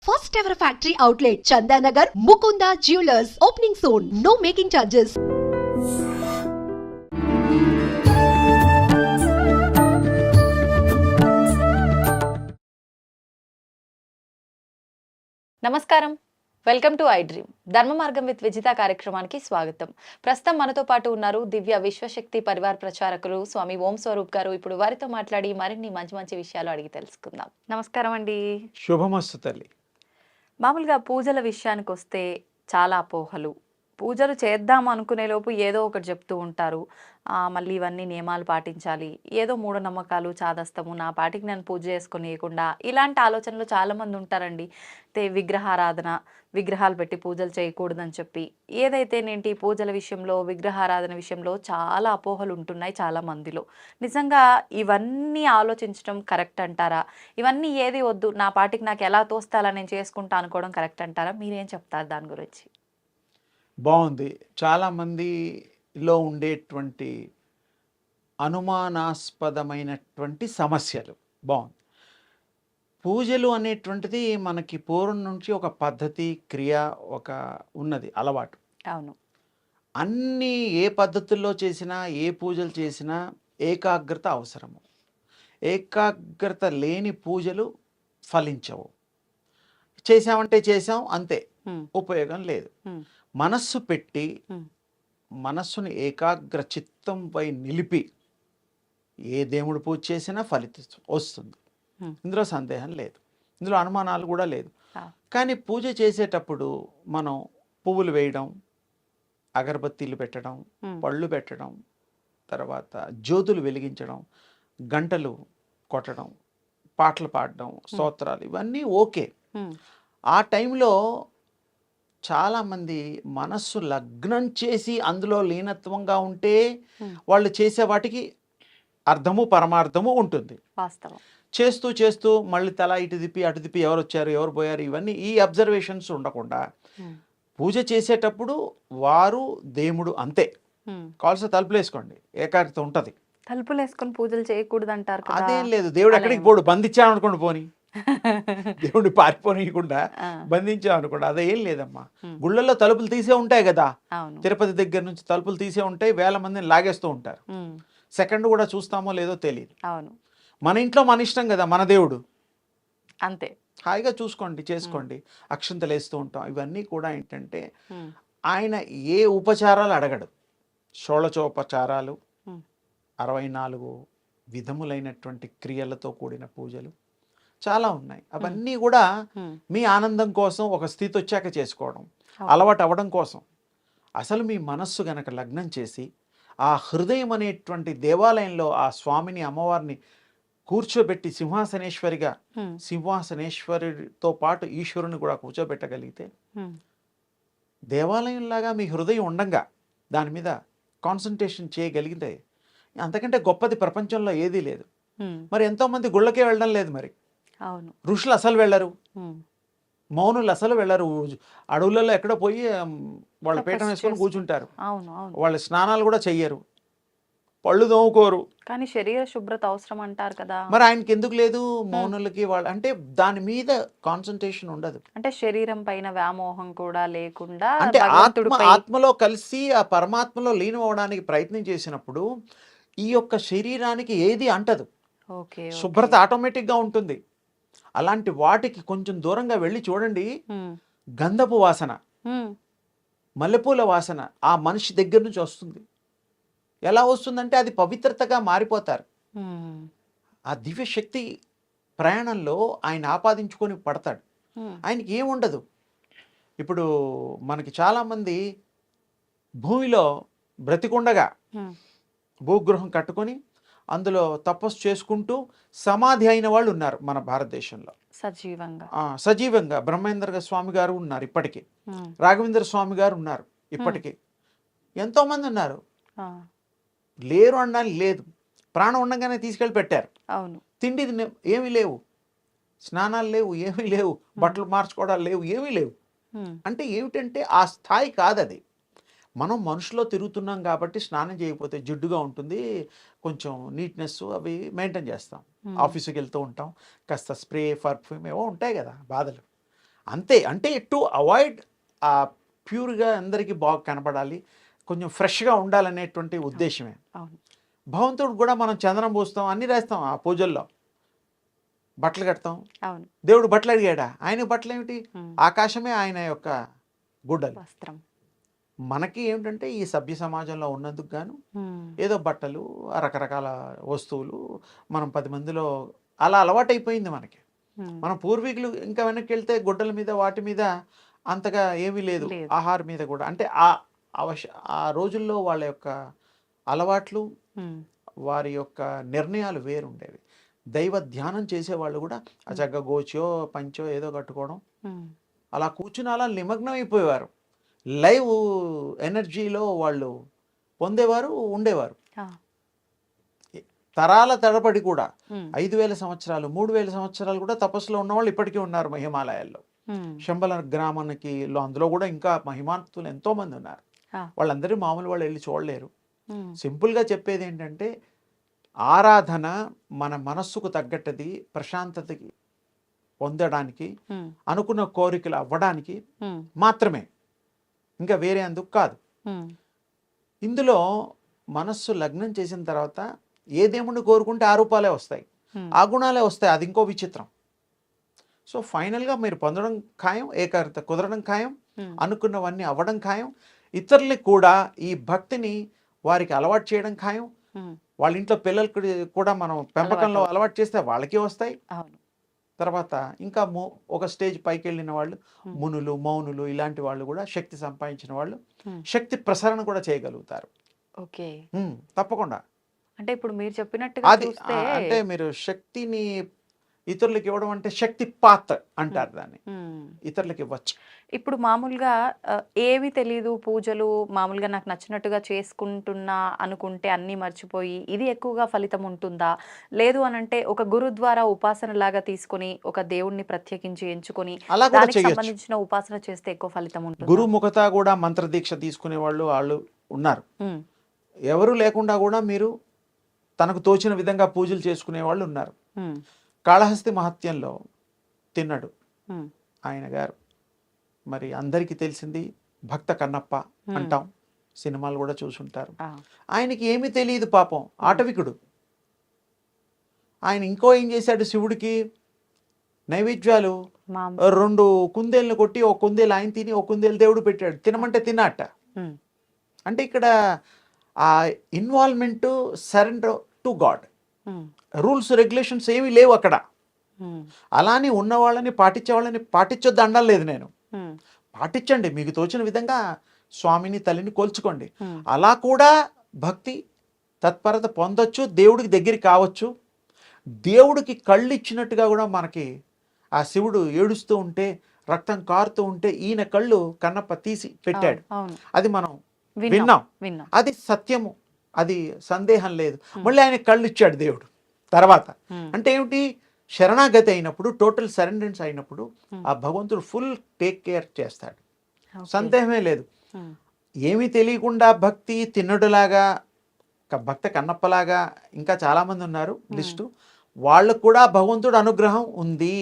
First ever factory outlet, Chandanagar, Mukunda Jewelers, opening soon. No making charges. నమస్కారం, welcome to I dream. ధర్మ మార్గం with Vijitha కార్యక్రమానికి స్వాగతం. ప్రస్తుతం మనతో పాటు ఉన్నారు దివ్య విశ్వశక్తి పరివార్ ప్రచారకులు స్వామి ఓం స్వరూప్ గారు. ఇప్పుడు వారితో మాట్లాడి మరిన్ని మంచి మంచి విషయాలు అడిగి తెలుసుకుందాం. నమస్కారం అండి. శుభమస్తు తల్లి. మామూలుగా పూజల విషయానికి వస్తే చాలా అపోహలు. పూజలు చేద్దాం అనుకునే లోపు ఏదో ఒకటి చెప్తూ ఉంటారు. మళ్ళీ ఇవన్నీ నియమాలు పాటించాలి, ఏదో మూఢనమ్మకాలు, చాదస్తము, నా పాటికి నేను పూజ చేసుకునేయకుండా ఇలాంటి ఆలోచనలు చాలామంది ఉంటారండి. విగ్రహారాధన, విగ్రహాలు పెట్టి పూజలు చేయకూడదని చెప్పి ఏదైతేనేంటి పూజల విషయంలో, విగ్రహారాధన విషయంలో చాలా అపోహలు ఉంటున్నాయి చాలా మందిలో. నిజంగా ఇవన్నీ ఆలోచించడం కరెక్ట్ అంటారా? ఇవన్నీ ఏది వద్దు, నా పాటికి నాకు ఎలా తోస్తాలా నేను చేసుకుంటా అనుకోవడం కరెక్ట్ అంటారా? మీరేం చెప్తారు దాని గురించి? బాగుంది. చాలామందిలో ఉండేటువంటి అనుమానాస్పదమైనటువంటి సమస్యలు. బాగుంది. పూజలు అనేటువంటిది మనకి పూర్వం నుంచి ఒక పద్ధతి, క్రియ, ఒక ఉన్నది అలవాటు. అవును. అన్నీ ఏ పద్ధతుల్లో చేసినా, ఏ పూజలు చేసినా ఏకాగ్రత అవసరము. ఏకాగ్రత లేని పూజలు ఫలించవు. చేసామంటే చేసాం అంతే, ఉపయోగం లేదు. మనస్సు పెట్టి మనస్సుని ఏకాగ్ర చిత్తంపై నిలిపి ఏ దేవుడు పూజ చేసినా ఫలితం వస్తుంది. ఇందులో సందేహం లేదు, ఇందులో అనుమానాలు కూడా లేదు. కానీ పూజ చేసేటప్పుడు మనం పువ్వులు వేయడం, అగరబత్తీలు పెట్టడం, పళ్ళు పెట్టడం, తర్వాత జ్యోతులు వెలిగించడం, గంటలు కొట్టడం, పాటలు పాడడం, స్తోత్రాలు, ఇవన్నీ ఓకే. ఆ టైంలో చాలామంది మనస్సు లగ్నం చేసి అందులో లీనత్వంగా ఉంటే వాళ్ళు చేసే వాటికి అర్థము పరమార్థము ఉంటుంది. వాస్తవం. చేస్తూ చేస్తూ మళ్ళీ తల ఇటు తిప్పి అటు తిప్పి ఎవరు వచ్చారు ఎవరు పోయారు ఇవన్నీ ఈ అబ్జర్వేషన్స్ ఉండకుండా పూజ చేసేటప్పుడు వారు దేవుడు అంతే. కావాల్సిన తలుపులు వేసుకోండి, ఏకాగ్రత ఉంటుంది. తలుపులు వేసుకొని పూజలు చేయకూడదు అంటారు. అదేం లేదు, దేవుడు ఎక్కడికి పోడు. బంధించాను అనుకోండి, పోని దేవుడిని పారిపోనీయకుండా బంధించాం అనుకోండి, అదేం లేదమ్మా. గుళ్ళల్లో తలుపులు తీసే ఉంటాయి కదా, తిరుపతి దగ్గర నుంచి తలుపులు తీసే ఉంటాయి, వేల మందిని లాగేస్తూ ఉంటారు. సెకండ్ కూడా చూస్తామో లేదో తెలియదు. అవును. మన ఇంట్లో మన ఇష్టం కదా, మన దేవుడు అంతే. హాయిగా చూసుకోండి, చేసుకోండి. అక్షంతలు వేస్తూ ఉంటాం. ఇవన్నీ కూడా ఏంటంటే ఆయన ఏ ఉపచారాలు అడగడు. షోళచోపచారాలు, 64 విధములైనటువంటి క్రియలతో కూడిన పూజలు చాలా ఉన్నాయి. అవన్నీ కూడా మీ ఆనందం కోసం, ఒక స్థితి వచ్చాక చేసుకోవడం, అలవాటు అవ్వడం కోసం. అసలు మీ మనస్సు గనక లగ్నం చేసి ఆ హృదయం అనేటువంటి దేవాలయంలో ఆ స్వామిని, అమ్మవారిని కూర్చోబెట్టి సింహాసనేశ్వరిగా, సింహాసనేశ్వరితో పాటు ఈశ్వరుని కూడా కూర్చోబెట్టగలిగితే, దేవాలయంలాగా మీ హృదయం ఉండంగా దాని మీద కాన్సన్ట్రేషన్ చేయగలిగితే అంతకంటే గొప్పది ప్రపంచంలో ఏదీ లేదు. మరి ఎంతోమంది గుళ్ళకే వెళ్ళడం లేదు. మరి అవును, ఋషులు అసలు వెళ్ళరు, మౌనులు అసలు వెళ్ళరు. అడవులలో ఎక్కడో పోయి వాళ్ళ పీఠం వేసుకొని కూర్చుంటారు. వాళ్ళ స్నానాలు కూడా చెయ్యరు, పళ్ళు తోముకోరు. కానీ శరీర శుభ్రత అవసరం అంటారు కదా. మరి ఆయనకి ఎందుకు లేదు? మౌనులకి వాళ్ళ అంటే దాని మీద కాన్సన్ట్రేషన్ ఉండదు. అంటే శరీరం పైన వ్యామోహం కూడా లేకుండా, అంటే ఆత్మలో కలిసి ఆ పరమాత్మలో లీనం అవడానికి ప్రయత్నం చేసినప్పుడు ఈ యొక్క శరీరానికి ఏది అంటదు, శుభ్రత ఆటోమేటిక్గా ఉంటుంది. అలాంటి వాటికి కొంచెం దూరంగా వెళ్ళి చూడండి, గంధపు వాసన, మల్లెపూల వాసన ఆ మనిషి దగ్గర నుంచి వస్తుంది. ఎలా వస్తుందంటే అది పవిత్రతగా మారిపోతారు. ఆ దివ్య శక్తి ప్రయాణంలో ఆయన ఆపాదించుకొని పడతాడు. ఆయనకి ఏముండదు. ఇప్పుడు మనకి చాలామంది భూమిలో బ్రతికుండగా భూగృహం కట్టుకొని అందులో తపస్సు చేసుకుంటూ సమాధి అయిన వాళ్ళు ఉన్నారు మన భారతదేశంలో. సజీవంగా బ్రహ్మేంద్ర స్వామి గారు ఉన్నారు ఇప్పటికీ, రాఘవేంద్ర స్వామి గారు ఉన్నారు ఇప్పటికీ, ఎంతోమంది ఉన్నారు. లేరు అనడానికి లేదు, ప్రాణం ఉండగానే తీసుకెళ్ళి పెట్టారు. తిండి ఏమీ లేవు, స్నానాలు లేవు, ఏమీ లేవు, బట్టలు మార్చుకోవడాలు లేవు, ఏమీ లేవు. అంటే ఏమిటంటే ఆ స్థాయి కాదు అది. మనం మనుషులో తిరుగుతున్నాం కాబట్టి స్నానం చేయకపోతే జిడ్డుగా ఉంటుంది, కొంచెం నీట్నెస్ అవి మెయింటైన్ చేస్తాం. ఆఫీసుకి వెళ్తూ ఉంటాం, కాస్త స్ప్రే, పర్ఫ్యూమ్ ఏవో ఉంటాయి కదా బాధలు. అంతే. అంటే టు అవాయిడ్ ప్యూర్గా అందరికీ బాగా కనపడాలి, కొంచెం ఫ్రెష్గా ఉండాలనేటువంటి ఉద్దేశమే. అవును. భగవంతుడు కూడా మనం చందనం పూస్తాం, అన్నీ రాస్తాం ఆ పూజల్లో, బట్టలు కడతాం. అవును. దేవుడు బట్టలు అడిగాడా? ఆయన బట్టలు ఏమిటి? ఉమ్. ఆకాశమే ఆయన యొక్క గుడ్డలు. వస్త్రం. మనకి ఏమిటంటే ఈ సభ్య సమాజంలో ఉన్నందుకు గాను ఉమ్. ఏదో బట్టలు, రకరకాల వస్తువులు, మనం 10 మందిలో అలా అలవాటైపోయింది మనకి. ఉమ్. మన పూర్వీకులు ఇంకా వెనక్కి వెళ్తే గుడ్డల మీద వాటి మీద అంతగా ఏమీ లేదు, లేదు. ఆహారం మీద కూడా. అంటే ఆ రోజుల్లో వాళ్ళ యొక్క అలవాట్లు, ఉమ్. వారి యొక్క నిర్ణయాలు వేరుండేవి. దైవ ధ్యానం చేసేవాళ్ళు కూడా చక్కగా గోచో పంచో ఏదో కట్టుకోవడం, ఉమ్. అలా కూర్చుని అలా నిమగ్నం అయిపోయేవారు. లైవ్ ఎనర్జీలో వాళ్ళు పొందేవారు, ఉండేవారు. ఆ. తరాల తడబడి కూడా ఉమ్. 5,000 సంవత్సరాలు 3,000 సంవత్సరాలు కూడా తపస్సులో ఉన్నవాళ్ళు ఇప్పటికీ ఉన్నారు హిమాలయాల్లో. ఉమ్. శంబల గ్రామానికి అందులో కూడా ఇంకా మహిమాంతులు ఎంతోమంది ఉన్నారు. ఆ. వాళ్ళందరూ మామూలు వాళ్ళు వెళ్ళి చూడలేరు. ఉమ్. సింపుల్గా చెప్పేది ఏంటంటే ఆరాధన మన మనస్సుకు తగ్గట్టది, ప్రశాంతతకి పొందడానికి, ఉమ్. అనుకున్న కోరికలు అవ్వడానికి ఉమ్. మాత్రమే, ఇంకా వేరే అందుకు కాదు. ఉమ్. ఇందులో మనస్సు లగ్నం చేసిన తర్వాత ఏ దేవుణ్ణి కోరుకుంటే ఆ రూపాలే వస్తాయి, ఉమ్. ఆ గుణాలే వస్తాయి. అది ఇంకో విచిత్రం. సో ఫైనల్గా మీరు పొందడం ఖాయం, ఏకాగ్రత కుదరడం ఖాయం, ఉమ్. అనుకున్నవన్నీ అవ్వడం ఖాయం. ఇతరులకు కూడా ఈ భక్తిని వారికి అలవాటు చేయడం ఖాయం. ఉమ్. వాళ్ళ ఇంట్లో పిల్లలకి కూడా మనం పెంపకంలో అలవాటు చేస్తే వాళ్ళకి వస్తాయి. అవును. తర్వాత ఇంకా ఒక స్టేజ్ పైకి వెళ్ళిన వాళ్ళు, Hmm. మునులు, మౌనులు, ఇలాంటి వాళ్ళు కూడా శక్తి సంపాదించిన వాళ్ళు Hmm. శక్తి ప్రసరణ కూడా చేయగలుగుతారు. ఓకే. తప్పకుండా. అంటే ఇప్పుడు మీరు చెప్పినట్టుగా అది చూస్తే అంటే మీరు శక్తిని ఇతరులకు ఇవ్వడం అంటే శక్తి పాత్ అంటారు దాన్ని, ఉమ్. ఇతరులకు ఇవ్వచ్చు. ఇప్పుడు మామూలుగా ఏమీ తెలీదు, పూజలు మామూలుగా నాకు నచ్చినట్టుగా చేసుకుంటున్నా అనుకుంటే అన్నీ మర్చిపోయి ఇది ఎక్కువగా ఫలితం ఉంటుందా? లేదు అనంటే ఒక గురు ద్వారా ఉపాసన లాగా తీసుకొని ఒక దేవుణ్ణి ప్రత్యేకించి ఎంచుకొని అలా కూడా దానికి చేయొచ్చు. సంబంధించిన ఉపాసన చేస్తే ఎక్కువ ఫలితం ఉంటుందా? గురుముఖత కూడా మంత్ర దీక్ష తీసుకునే వాళ్ళు ఉన్నారు. ఉమ్. ఎవరు లేకుండా కూడా మీరు తనకు తోచిన విధంగా పూజలు చేసుకునే వాళ్ళు ఉన్నారు. ఉమ్. కాళహస్తి మహత్యంలో తిన్నడు ఉమ్. ఆయన గారు, మరి అందరికీ తెలిసింది భక్త కన్నప్ప అంటాం, సినిమాలు కూడా చూసుంటారు. ఆ. ఆయనకి ఏమీ తెలియదు పాపం, ఆటవికుడు. ఆయన ఇంకో ఏం చేశాడు, శివుడికి నైవేద్యాలు మాం- 2 కుందేళ్ళు కొట్టి ఒక కుందేలు ఆయన తిని ఒక కుందేలు దేవుడు పెట్టాడు, తినమంటే తిన్నట్ట. ఉమ్. అంటే ఇక్కడ ఆ involvement, surrender to God. Um. Rules regulations ఏమీ లేవు అక్కడ. ఉమ్. అలానే ఉన్న వాళ్ళని పాటించే వాళ్ళని పాటించొద్దు అనడం లేదు నేను. ఉమ్. పాటించండి, మీకు తోచిన విధంగా స్వామిని తల్లిని కొల్చుకోండి. ఉమ్. అలా కూడా భక్తి తత్పరత పొందొచ్చు, దేవుడికి దగ్గరికి కావచ్చు. దేవుడికి కళ్ళు ఇచ్చినట్టుగా కూడా మనకి ఆ శివుడు ఏడుస్తూ ఉంటే, రక్తం కారుతూ ఉంటే ఈయన కళ్ళు కన్నప్ప తీసి పెట్టాడు. అవును. అది మనం విన్నాం. విన్నాం. అది సత్యము, అది సందేహం లేదు. మళ్ళీ ఆయన కళ్ళు ఇచ్చాడు దేవుడు తర్వాత. ఉమ్. అంటే ఏమిటి, శరణాగతి అయినప్పుడు, టోటల్ సరెండరెన్స్ అయినప్పుడు Hmm. ఆ భగవంతుడు ఫుల్ టేక్ కేర్ చేస్తాడు, ఓకే. సందేహమే లేదు. ఉమ్. ఏమీ తెలియకుండా భక్తి తిన్నడులాగా, భక్త కన్నప్పలాగా ఇంకా చాలామంది ఉన్నారు లిస్టు. వాళ్ళకు కూడా భగవంతుడు అనుగ్రహం ఉంది,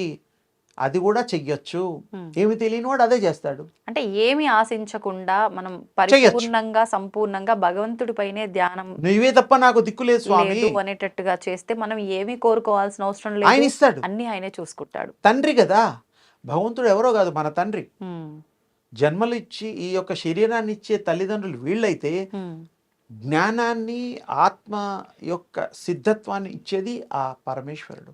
అది కూడా చెయ్యొచ్చు. Hmm. ఏమి తెలియని వాడు అదే చేస్తాడు. అంటే ఏమి ఆశించకుండా మనం పరిపూర్ణంగా సంపూర్ణంగా భగవంతుడి పైనే ధ్యానం నువ్వే తప్ప నాకు దిక్కు లేదు స్వామి, లేదు అనేటట్టుగా చేస్తే మనం ఏమీ కోరుకోవాల్సిన అవసరం ఆయన లేదు, ఇస్తాడు. అన్ని ఆయనే చూసుకుంటాడు. తండ్రి కదా భగవంతుడు, ఎవరో కాదు మన తండ్రి. ఉమ్. జన్మలు ఇచ్చి ఈ యొక్క శరీరాన్ని ఇచ్చే తల్లిదండ్రులు వీళ్ళైతే, ఉమ్. జ్ఞానాన్ని, ఆత్మ యొక్క సిద్ధత్వాన్ని ఇచ్చేది ఆ పరమేశ్వరుడు.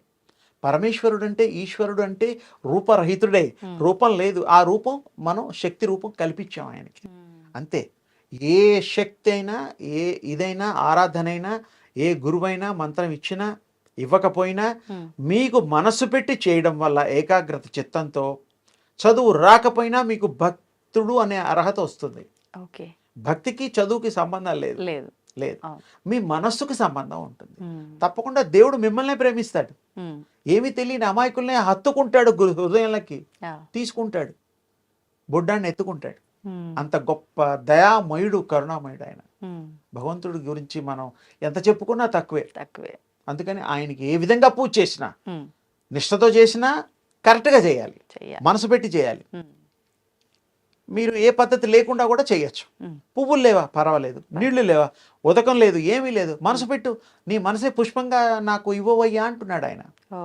పరమేశ్వరుడు అంటే, ఈశ్వరుడు అంటే రూపరహితుడే, రూపం లేదు. ఆ రూపం మనం శక్తి రూపం కల్పించాం ఆయనకి, అంతే. ఏ శక్తి అయినా, ఏ ఇదైనా, ఆరాధనైనా, ఏ గురువైనా మంత్రం ఇచ్చినా ఇవ్వకపోయినా మీకు మనసు పెట్టి చేయడం వల్ల ఏకాగ్రత చిత్తంతో, చదువు రాకపోయినా మీకు భక్తుడు అనే అర్హత వస్తుంది. ఓకే. భక్తికి చదువుకి సంబంధం లేదు, లేదు. లేదు. అవును. మీ మనస్సుకు సంబంధం ఉంటుంది. ఉమ్. తప్పకుండా దేవుడు మిమ్మల్ని ప్రేమిస్తాడు. ఉమ్. ఏమీ తెలియని అమాయకుల్ని హత్తుకుంటాడు, హృదయాలకి ఆ. తీసుకుంటాడు, బొడ్డాన్ని ఎత్తుకుంటాడు. ఉమ్. అంత గొప్ప దయామయుడు, కరుణామయుడు ఆయన. ఉమ్. భగవంతుడి గురించి మనం ఎంత చెప్పుకున్నా తక్కువే. తక్కువే. అందుకని ఆయనకి ఏ విధంగా పూజ చేసినా, ఉమ్. నిష్ఠతో చేసినా, కరెక్ట్గా చేయాలి, చెయ్యాలి. మనసు పెట్టి చేయాలి. ఉమ్, మీరు ఏ పద్ధతి లేకుండా కూడా చేయొచ్చు. ఉమ్, పువ్వులు లేవా పర్వాలేదు, నీళ్లు లేవా, ఉదకం లేదు, ఏమీ లేదు, మనసు పెట్టు, నీ మనసే పుష్పంగా నాకు ఇవ్వవయ్యా అంటున్నాడు ఆయన. ఓ,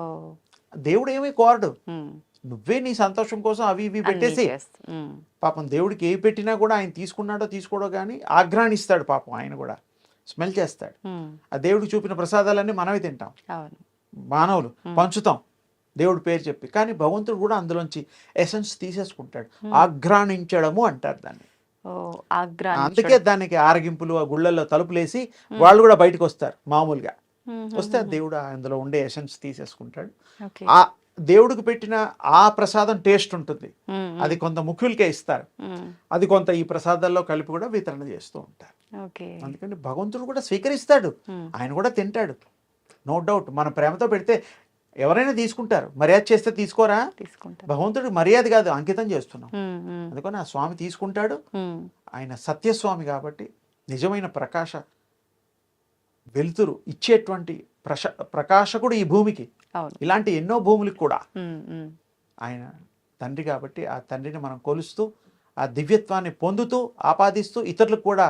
దేవుడు ఏమీ కోరడు, ఉమ్, నువ్వే నీ సంతోషం కోసం అవి ఇవి అన్నీ పెట్టేసి. చేస్తా. ఉమ్, పాపం దేవుడికి ఏ పెట్టినా కూడా ఆయన తీసుకున్నాడో తీసుకోడో కానీ ఆఘ్రాణిస్తాడు పాపం, ఆయన కూడా స్మెల్ చేస్తాడు. ఉమ్, ఆ దేవుడికి చూపిన ప్రసాదాలన్నీ మనమే తింటాం, అవును. మానవులు పంచుతాం దేవుడి పేరు చెప్పి, కానీ భగవంతుడు కూడా అందులోంచి ఎసెన్స్ తీసేసుకుంటాడు. ఆఘ్రాణించడము అంటారు దాన్ని. ఓ, ఆగ్రా. అందుకే దానికి ఆరగింపులు, ఆ గుళ్ళల్లో తలుపులేసి వాళ్ళు కూడా బయటకు వస్తారు మామూలుగా. వస్తే ఆ దేవుడు అందులో ఉండే ఎసెన్స్ తీసేసుకుంటాడు. ఓకే. ఆ దేవుడికి పెట్టిన ఆ ప్రసాదం టేస్ట్ ఉంటుంది, అది కొంత ముఖ్యులకే ఇస్తారు, అది కొంత ఈ ప్రసాదాల్లో కలిపి కూడా వితరణ చేస్తూ ఉంటారు. ఓకే. అందుకని భగవంతుడు కూడా స్వీకరిస్తాడు, ఆయన కూడా తింటాడు, నో డౌట్. మన ప్రేమతో పెడితే ఎవరైనా తీసుకుంటారు, మర్యాద చేస్తే తీసుకోరా? తీసుకుంటా. భగవంతుడికి మర్యాద కాదు, అంకితం చేస్తున్నాం. ఉమ్, ఉమ్, అందుకని ఆ స్వామి తీసుకుంటాడు. ఉమ్, ఆయన సత్యస్వామి కాబట్టి నిజమైన ప్రకాశ వెలుతురు ఇచ్చేటువంటి ప్రకాశకుడు ఈ భూమికి. అవును. ఇలాంటి ఎన్నో భూములకు కూడా ఉమ్, ఉమ్, ఆయన తండ్రి కాబట్టి ఆ తండ్రిని మనం కొలుస్తూ ఆ దివ్యత్వాన్ని పొందుతూ ఆపాదిస్తూ ఇతరులకు కూడా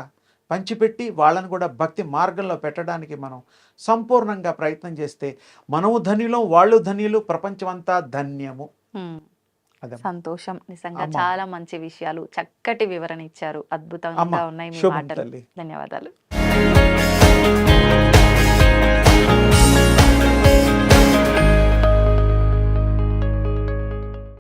పంచిపెట్టి వాళ్ళని కూడా భక్తి మార్గంలో పెట్టడానికి మనం సంపూర్ణంగా ప్రయత్నం చేస్తే మనము ధన్యులం, వాళ్ళు ధన్యులు, ప్రపంచమంతా ధన్యము. ఉమ్. అదే సంతోషం. నిజంగా అమ్మా. చాలా మంచి విషయాలు, చక్కటి వివరణ ఇచ్చారు. అద్భుతంగా అమ్మా, ఉన్నాయి మీ శుభం మాటలు. తల్లి. ధన్యవాదాలు.